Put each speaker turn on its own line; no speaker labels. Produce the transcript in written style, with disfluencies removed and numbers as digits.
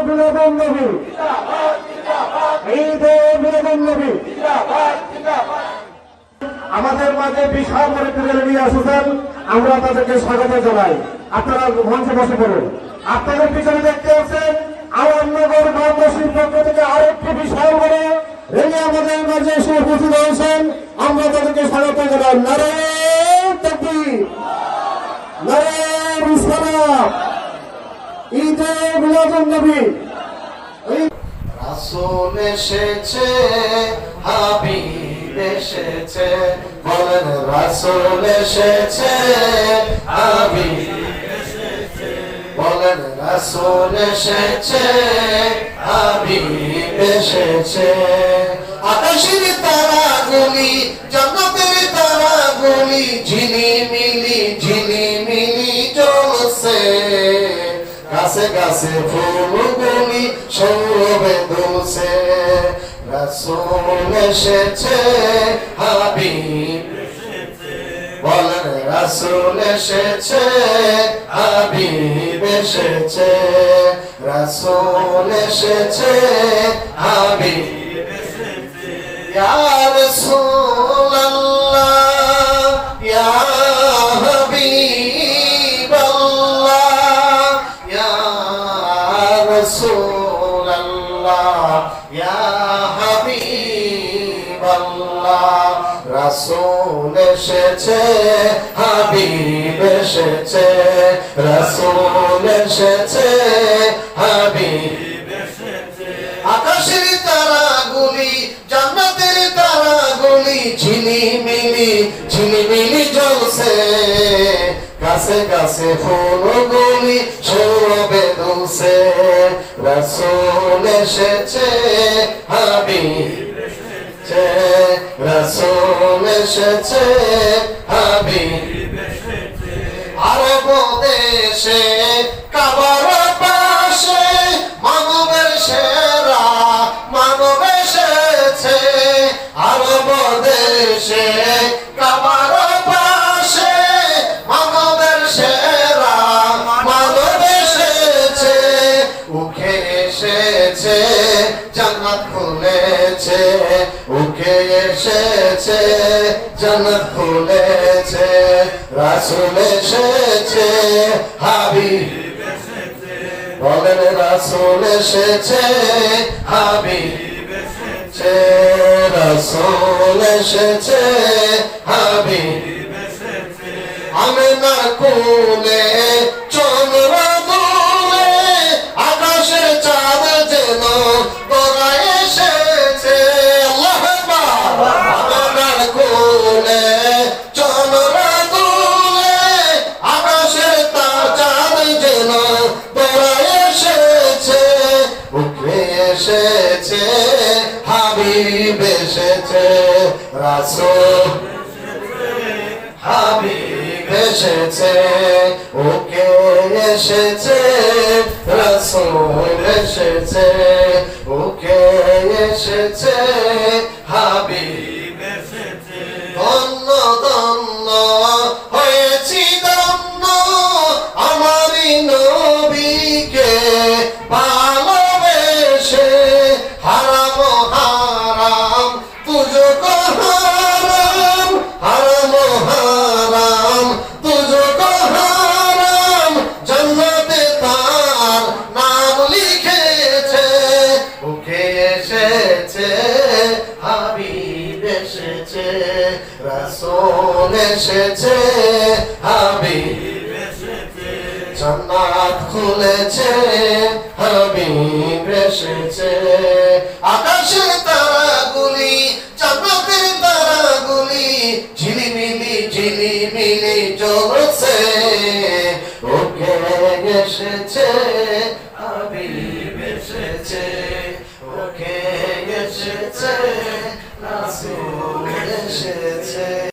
মিলাদুন নবী, ঈদে মিলাদুন নবী। আমাদের মাঝে বিশাল করে তুলে নিয়ে আসছেন, আমরা তাদেরকে স্বাগত জানাই। আপনারা মঞ্চে বসে পড়ুন। আপনাদের পিছনে দেখতে পাচ্ছেন আওয়ামনগর গ্রামবাসীর পক্ষ থেকে আরেকটি বিশাল করে রেলি আমাদের মাঝে এসে উপস্থিত হয়েছেন, আমরা তাদেরকে স্বাগত জানাই। নারায়ে তাকবীর, নারায়ে রিসালাত, ঈদে মিলাদুন নবী।
রাসূল এসেছে, হাবিব এসেছে, বলেন রাসূল এসেছে, হাবিব এসেছে, বলেন রাসূল এসেছে, হাবিব এসেছে। আকাশের তারাগুলি, জান্নাতের তারাগুলি ঝিলিমিলি ঝিলিমিলি জ্বলছে, গাছে গাছে ফুলগুলি সৌরভে দুলছে। রাসূল এসেছে, হাবিব এসেছে, বলেন রাসূল এসেছে, হাবিব এসেছে, রাসূল এসেছে, হাবিব এসেছে। ইয়া রাসূলাল্লাহ, ইয়া হাবিবাল্লাহ, ইয়া রাসূলাল্লাহ, ইয়া হাবিবাল্লাহ। রাসূল এসেছে, হাবিব এসেছে, রাসূল এসেছে, হাবিব এসেছে। আকাশের তারাগুলি, জান্নাতের তারাগুলি ঝিলিমিলি ঝিলিমিলি জ্বলছে, গাছে গাছে ফুলগুলি সৌরভে দুলছে। রাসূল এসেছে, হাবিব এসেছে, রাসূল এসেছে, হাবিব এসেছে। আরব দেশে কাবার পাশে মানবের সেরা মানব এসেছে। আরব দেশে কাবার পাশে মানবের সেরা মানব এসেছে। উঠে এসেছে, জান্নাত খুলেছে, উঠে এসেছে, জান্নাত খুলেছে। রাসূল এসেছে, হাবিব এসেছে, বলেন রাসূল এসেছে, হাবিব এসেছে, রাসূল এসেছে, হাবিব এসেছে। আমিনার কোলে চন্দ্র দুলে, আকাশের চাঁদ যেন তোরা এসেছে। আল্লাহু আকবার। আমিনার কোলে চন্দ্র দুলে, আকাশের চাঁদ যেন তোরা এসেছে। উঠে এসেছে, হাবিব এসেছে, রাসূল হাবিব এসেছে, ওকে এসেছে, রাসূল এসেছে, ওকে এসেছে, হাবিব এসেছে। ধন্য ধন্য হয়েছি ধন্য, আমারই নবীকে ভালোবেসে। হারাম হারাম তুজকো হারাম, হারাম হারাম তুজকো হারাম, জান্নাতে তার নাম লিখেছে। ওকে এসেছে, হাবিব এসেছে, রাসূল এসেছে, হাবিব এসেছে, জান্নাত খুলেছে, হাবিব এসেছে। আকাশের তারাগুলি, জান্নাতের তারাগুলি ঝিলিমিলি ঝিলিমিলি জ্বলছে। ওকে এসেছে, হাবিব এসেছে, ওকে এসেছে, রাসূল এসেছে।